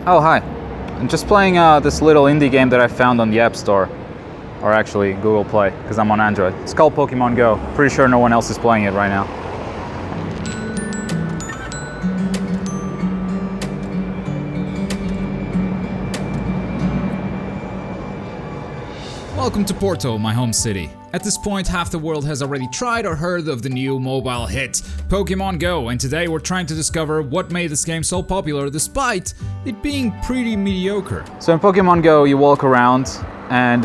Oh, hi. I'm just playing this little indie game that I found on the App Store. Or actually, Google Play, because I'm on Android. It's called Pokemon Go. Pretty sure no one else is playing it right now. Welcome to Porto, my home city. At this point, half the world has already tried or heard of the new mobile hit, Pokemon Go, and today we're trying to discover what made this game so popular despite it being pretty mediocre. So in Pokemon Go, you walk around and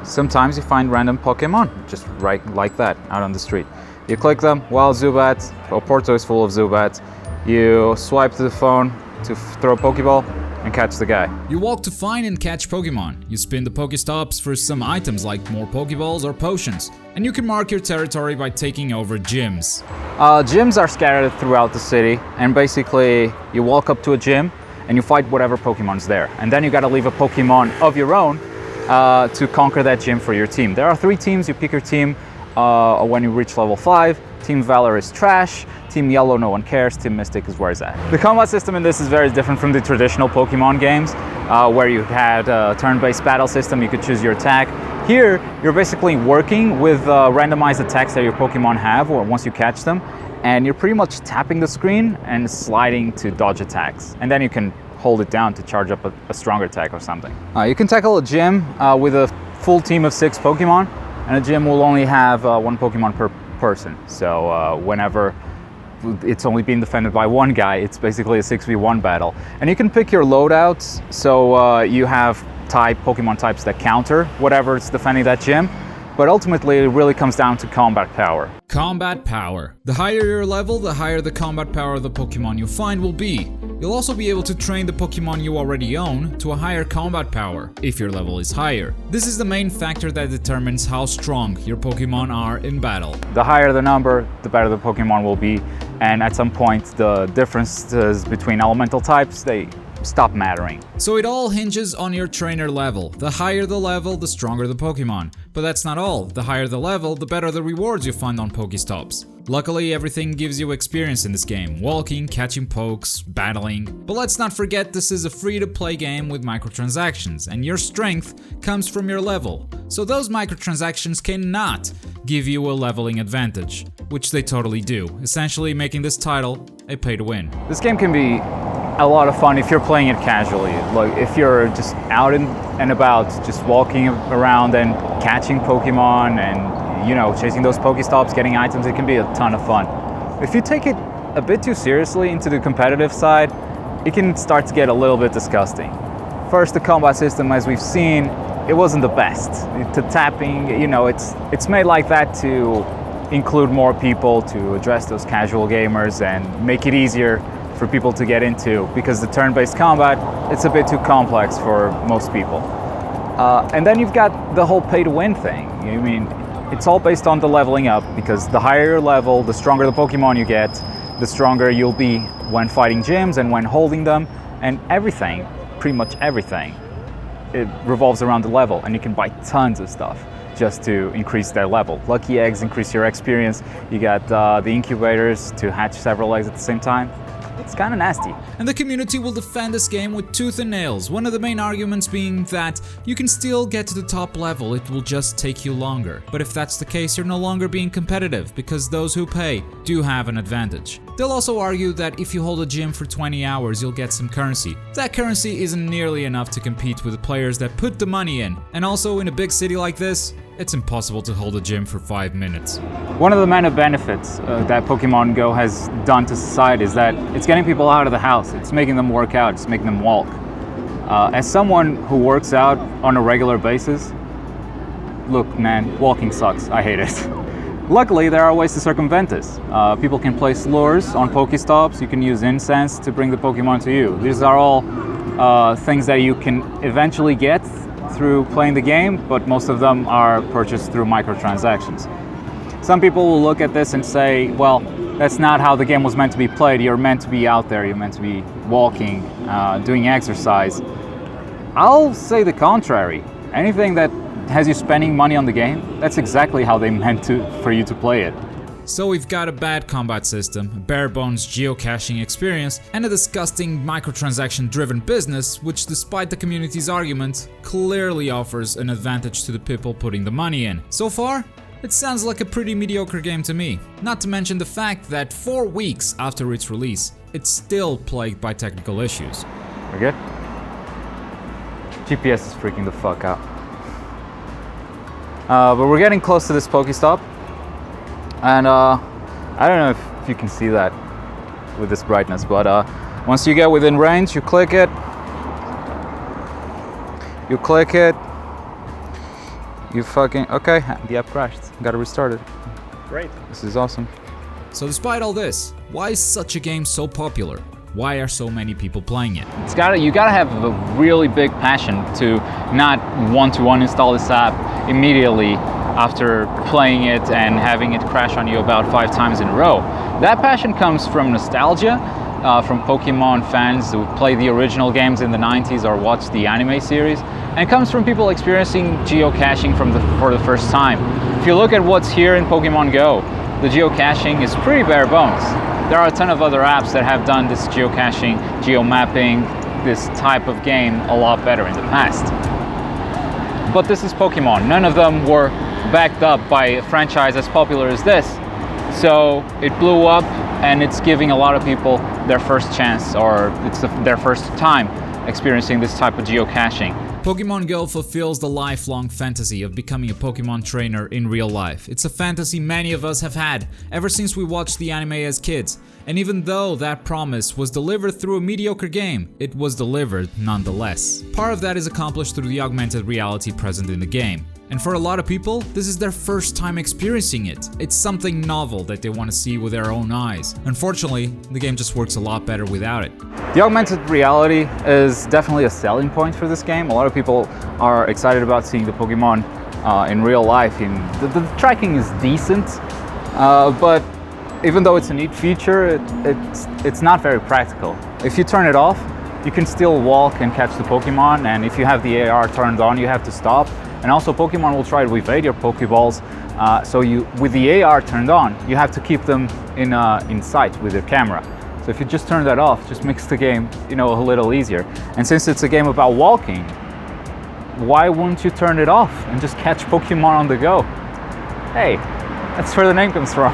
sometimes you find random Pokemon, just right like that, out on the street. You click them, wild Zubat, well, Porto is full of Zubats. You swipe to the phone to throw a Pokeball and catch the guy. You walk to find and catch Pokemon. You spin the Pokestops for some items like more Pokeballs or potions. And you can mark your territory by taking over gyms. Gyms are scattered throughout the city, and basically you walk up to a gym and you fight whatever Pokemon's there. And then you gotta leave a Pokemon of your own to conquer that gym for your team. There are 3 teams, you pick your team when you reach level 5. Team Valor is trash, Team Yellow no one cares, Team Mystic is where it's at. The combat system in this is very different from the traditional Pokemon games, where you had a turn-based battle system, you could choose your attack. Here, you're basically working with randomized attacks that your Pokemon have or once you catch them, and you're pretty much tapping the screen and sliding to dodge attacks. And then you can hold it down to charge up a stronger attack or something. You can tackle a gym with a full team of 6 Pokemon, and a gym will only have 1 Pokemon per person. So whenever it's only being defended by 1 guy, it's basically a 6v1 battle. And you can pick your loadouts, so you have Pokemon types that counter whatever's defending that gym, but ultimately it really comes down to combat power. Combat power. The higher your level, the higher the combat power of the Pokemon you find will be. You'll also be able to train the Pokemon you already own to a higher combat power, if your level is higher. This is the main factor that determines how strong your Pokemon are in battle. The higher the number, the better the Pokemon will be, and at some point the differences between elemental types, they stop mattering. So it all hinges on your trainer level. The higher the level, the stronger the Pokemon. But that's not all. The higher the level, the better the rewards you find on Pokestops. Luckily, everything gives you experience in this game. Walking, catching pokes, battling. But let's not forget this is a free-to-play game with microtransactions, and your strength comes from your level. So those microtransactions cannot give you a leveling advantage, which they totally do, essentially making this title a pay-to-win. This game can be a lot of fun if you're playing it casually. Like if you're just out and about, just walking around and catching Pokemon and, you know, chasing those Pokestops, getting items, it can be a ton of fun. If you take it a bit too seriously into the competitive side, it can start to get a little bit disgusting. First, the combat system, as we've seen, it wasn't the best. The tapping, you know, it's made like that to include more people, to address those casual gamers and make it easier for people to get into, because the turn-based combat, it's a bit too complex for most people. And then you've got the whole pay-to-win thing. I mean, it's all based on the leveling up, because the higher your level, the stronger the Pokemon you get, the stronger you'll be when fighting gyms and when holding them, and everything, pretty much everything, it revolves around the level, and you can buy tons of stuff just to increase that level. Lucky eggs increase your experience. You got the incubators to hatch several eggs at the same time. It's kind of nasty. And the community will defend this game with tooth and nails, one of the main arguments being that you can still get to the top level, it will just take you longer. But if that's the case, you're no longer being competitive, because those who pay do have an advantage. They'll also argue that if you hold a gym for 20 hours, you'll get some currency. That currency isn't nearly enough to compete with the players that put the money in. And also, in a big city like this, it's impossible to hold a gym for 5 minutes. One of the many benefits that Pokemon Go has done to society is that it's getting people out of the house. It's making them work out, it's making them walk. As someone who works out on a regular basis, look man, walking sucks, I hate it. Luckily, there are ways to circumvent this. People can place lures on Pokestops, you can use incense to bring the Pokemon to you. These are all things that you can eventually get through playing the game, but most of them are purchased through microtransactions. Some people will look at this and say, well, that's not how the game was meant to be played. You're meant to be out there, you're meant to be walking, doing exercise. I'll say the contrary. Anything that has you spending money on the game, that's exactly how they meant for you to play it. So we've got a bad combat system, a bare bones geocaching experience, and a disgusting microtransaction driven business which, despite the community's argument, clearly offers an advantage to the people putting the money in. So far, it sounds like a pretty mediocre game to me. Not to mention the fact that 4 weeks after its release, it's still plagued by technical issues. We're good? GPS is freaking the fuck out. But we're getting close to this Pokestop. And I don't know if you can see that with this brightness, but once you get within range, you click it. You fucking, okay, the app crashed. Gotta restart it. Great. This is awesome. So despite all this, why is such a game so popular? Why are so many people playing it? You gotta have a really big passion to not want to uninstall this app immediately after playing it and having it crash on you about 5 times in a row. That passion comes from nostalgia, from Pokemon fans who play the original games in the 90s or watch the anime series, and it comes from people experiencing geocaching for the first time. If you look at what's here in Pokemon Go, the geocaching is pretty bare bones. There are a ton of other apps that have done this geocaching, geomapping, this type of game a lot better in the past. But this is Pokemon. None of them were backed up by a franchise as popular as this. So it blew up, and it's giving a lot of people their first chance, or it's their first time experiencing this type of geocaching. Pokemon Go fulfills the lifelong fantasy of becoming a Pokemon trainer in real life. It's a fantasy many of us have had ever since we watched the anime as kids. And even though that promise was delivered through a mediocre game, it was delivered nonetheless. Part of that is accomplished through the augmented reality present in the game. And for a lot of people, this is their first time experiencing it. It's something novel that they want to see with their own eyes. Unfortunately, the game just works a lot better without it. The augmented reality is definitely a selling point for this game. A lot of people are excited about seeing the Pokemon in real life. The tracking is decent, but even though it's a neat feature, it's not very practical. If you turn it off, you can still walk and catch the Pokemon, and if you have the AR turned on, you have to stop. And also Pokemon will try to evade your Pokeballs, so with the AR turned on, you have to keep them in sight with your camera. So if you just turn that off, just makes the game, a little easier. And since it's a game about walking, why wouldn't you turn it off and just catch Pokemon on the go? Hey, that's where the name comes from.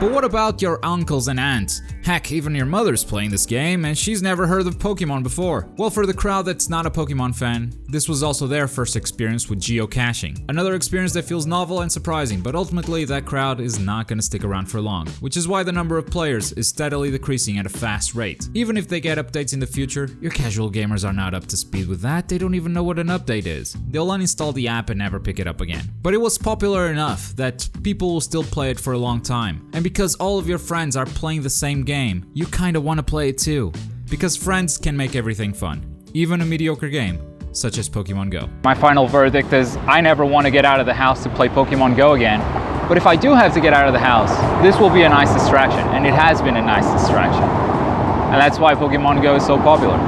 But what about your uncles and aunts? Heck, even your mother's playing this game and she's never heard of Pokemon before. Well, for the crowd that's not a Pokemon fan, this was also their first experience with geocaching. Another experience that feels novel and surprising, but ultimately that crowd is not gonna stick around for long, which is why the number of players is steadily decreasing at a fast rate. Even if they get updates in the future, your casual gamers are not up to speed with that. They don't even know what an update is. They'll uninstall the app and never pick it up again. But it was popular enough that people will still play it for a long time. And because all of your friends are playing the same game, you kinda wanna play it too. Because friends can make everything fun, even a mediocre game, such as Pokemon Go. My final verdict is I never want to get out of the house to play Pokemon Go again. But if I do have to get out of the house, this will be a nice distraction, and it has been a nice distraction. And that's why Pokemon Go is so popular.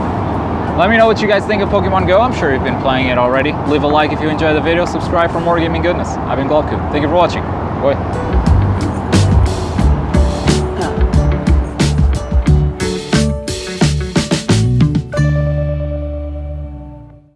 Let me know what you guys think of Pokemon Go. I'm sure you've been playing it already. Leave a like if you enjoyed the video, subscribe for more gaming goodness. I've been Globku. Thank you for watching. Bye.